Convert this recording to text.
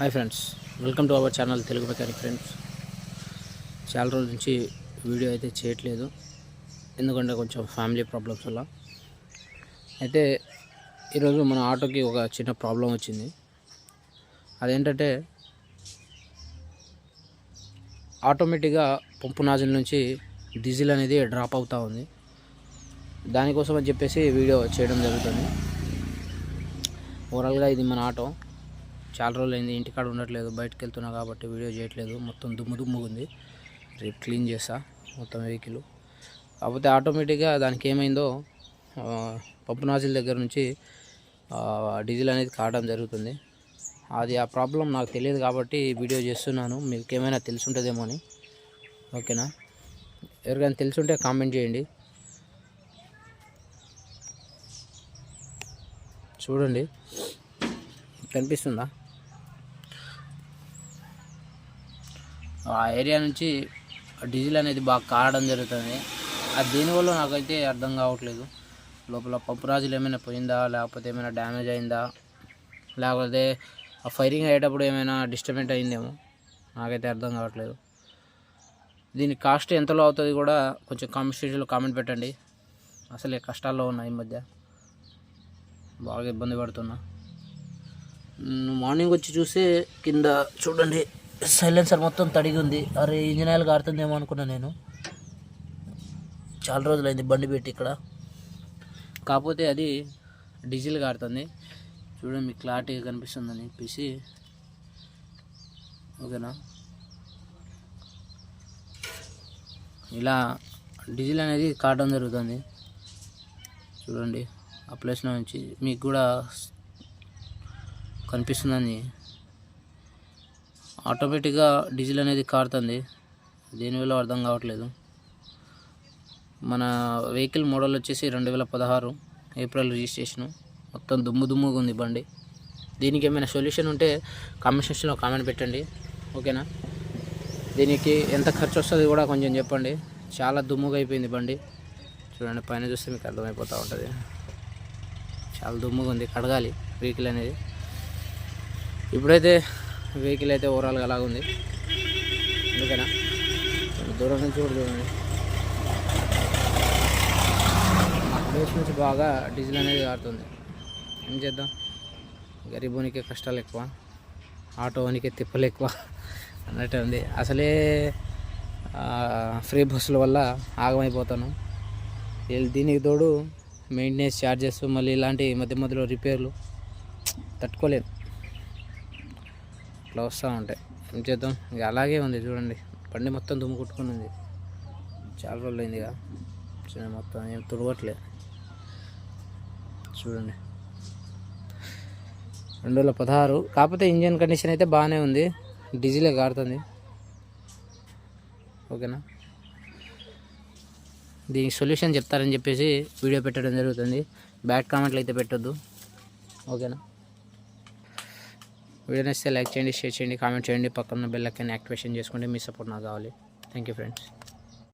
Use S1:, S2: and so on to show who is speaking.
S1: Hi friends, welcome to our channel Telugu mechanic friends. చాలా రోజుల నుంచి వీడియో అయితే చేయట్లేదు, ఎందుకంటే కొంచెం ఫ్యామిలీ ప్రాబ్లమ్స్ వల్ల. అయితే ఈరోజు మన ఆటోకి ఒక చిన్న ప్రాబ్లం వచ్చింది. అదేంటంటే ఆటోమేటిక్గా పంపు నాజిల్ నుంచి డీజిల్ అనేది డ్రాప్ అవుతూ ఉంది. దానికోసం అని చెప్పేసి వీడియో చేయడం జరుగుతుంది. ఓవరాల్గా ఇది మన ఆటో చాలా రోజులు అయింది, ఇంటికాడ ఉండట్లేదు, బయటకు వెళ్తున్నా కాబట్టి వీడియో చేయట్లేదు. మొత్తం దుమ్ము ఉంది. రేపు క్లీన్ చేస్తా మొత్తం వెహికల్. కాకపోతే ఆటోమేటిక్గా దానికి ఏమైందో పంపు నాజిల్ దగ్గర నుంచి డీజిల్ అనేది కావడం జరుగుతుంది. అది ఆ ప్రాబ్లం నాకు తెలియదు కాబట్టి వీడియో చేస్తున్నాను. మీకు ఏమైనా తెలిసి ఉంటుందేమో అని. ఓకేనా? ఎవరికైనా తెలుసుంటే కామెంట్ చేయండి. చూడండి, కనిపిస్తుందా? ఆ ఏరియా నుంచి డీజిల్ అనేది బాగా కారడం జరుగుతుంది. అది దీనివల్ల నాకైతే అర్థం కావట్లేదు. లోపల పంపు నాజిల్ ఏమైనా పోయిందా, లేకపోతే ఏమైనా డ్యామేజ్ అయిందా, లేకపోతే ఆ ఫైరింగ్ అయ్యేటప్పుడు ఏమైనా డిస్టర్బెంట్ అయిందేమో నాకైతే అర్థం కావట్లేదు. దీని కాస్ట్ ఎంతలో అవుతుంది కూడా కొంచెం కామెంట్ సెక్షన్లో కామెంట్ పెట్టండి. అసలే కష్టాల్లో ఉన్నా, ఈ మధ్య బాగా ఇబ్బంది పడుతున్నా. మార్నింగ్ వచ్చి చూస్తే కింద చూడండి, సైలెన్సర్ మొత్తం తడిగి ఉంది. అరే, ఇంజిన్ ఆయిల్ కారుతుందేమో అనుకున్నా నేను. చాలా రోజులైంది బండి పెట్టి ఇక్కడ. కాకపోతే అది డీజిల్ కారుతుంది. చూడండి, మీకు క్లారిటీగా కనిపిస్తుందని చెప్పేసి. ఓకేనా? ఇలా డీజిల్ అనేది కారడం జరుగుతుంది. చూడండి, ఆ ప్లేస్లో నుంచి మీకు కూడా కనిపిస్తుందని. ఆటోమేటిక్గా డీజిల్ అనేది కారుతుంది. దేనివల్ల అర్థం కావట్లేదు. మన వెహికల్ మోడల్ వచ్చేసి 2016 ఏప్రిల్ రిజిస్ట్రేషను. మొత్తం దుమ్ముగా ఉంది బండి. దీనికి ఏమైనా సొల్యూషన్ ఉంటే కామెంట్ సెక్షన్లో కామెంట్ పెట్టండి. ఓకేనా? దీనికి ఎంత ఖర్చు వస్తుంది కూడా కొంచెం చెప్పండి. చాలా దుమ్ముగా అయిపోయింది బండి. చూడండి, పైన చూస్తే మీకు అర్థమైపోతూ ఉంటుంది. చాలా దుమ్ముగా ఉంది, కడగాలి వెహికల్ అనేది. ఇప్పుడైతే వెహికల్ అయితే ఓవరాల్గా అలాగ ఉంది. ఓకేనా? దూరం నుంచి కూడా చూడండి, ప్లేస్ నుంచి బాగా డీజిల్ అనేది కారుతుంది. ఏం చేద్దాం, గరీబోనికే కష్టాలు ఎక్కువ, ఆటోనికే తిప్పలు ఎక్కువ అన్నట్టు ఉంది. అసలే ఫ్రీ బస్సుల వల్ల ఆగమైపోతాను. దీనికి తోడు మెయింటెనెన్స్ ఛార్జెస్, మళ్ళీ ఇలాంటి మధ్యలో రిపేర్లు తట్టుకోలేను, ఇట్లా వస్తూ ఉంటాయి. ఏం చేద్దాం, ఇక అలాగే ఉంది. చూడండి, బండి మొత్తం దుమ్ము కొట్టుకుని ఉంది. చాలా రోజులు అయింది ఇక. చూడండి, మొత్తం ఏం తుడవట్లేదు. చూడండి, 2016. కాకపోతే ఇంజన్ కండిషన్ అయితే బాగానే ఉంది, డీజిలే కారుతుంది. ఓకేనా? దీనికి సొల్యూషన్ చెప్తారని చెప్పేసి వీడియో పెట్టడం జరుగుతుంది. బ్యాడ్ కామెంట్లు అయితే పెట్టొద్దు. ఓకేనా? వీడియో నచ్చితే లైక్ చేయండి, షేర్ చేయండి, కామెంట్ చేయండి. పక్కన బెల్ ఐకాన్ యాక్టివేషన్ చేసుకుంటే మీ సపోర్ట్ నాకు కావాలి. Thank you friends.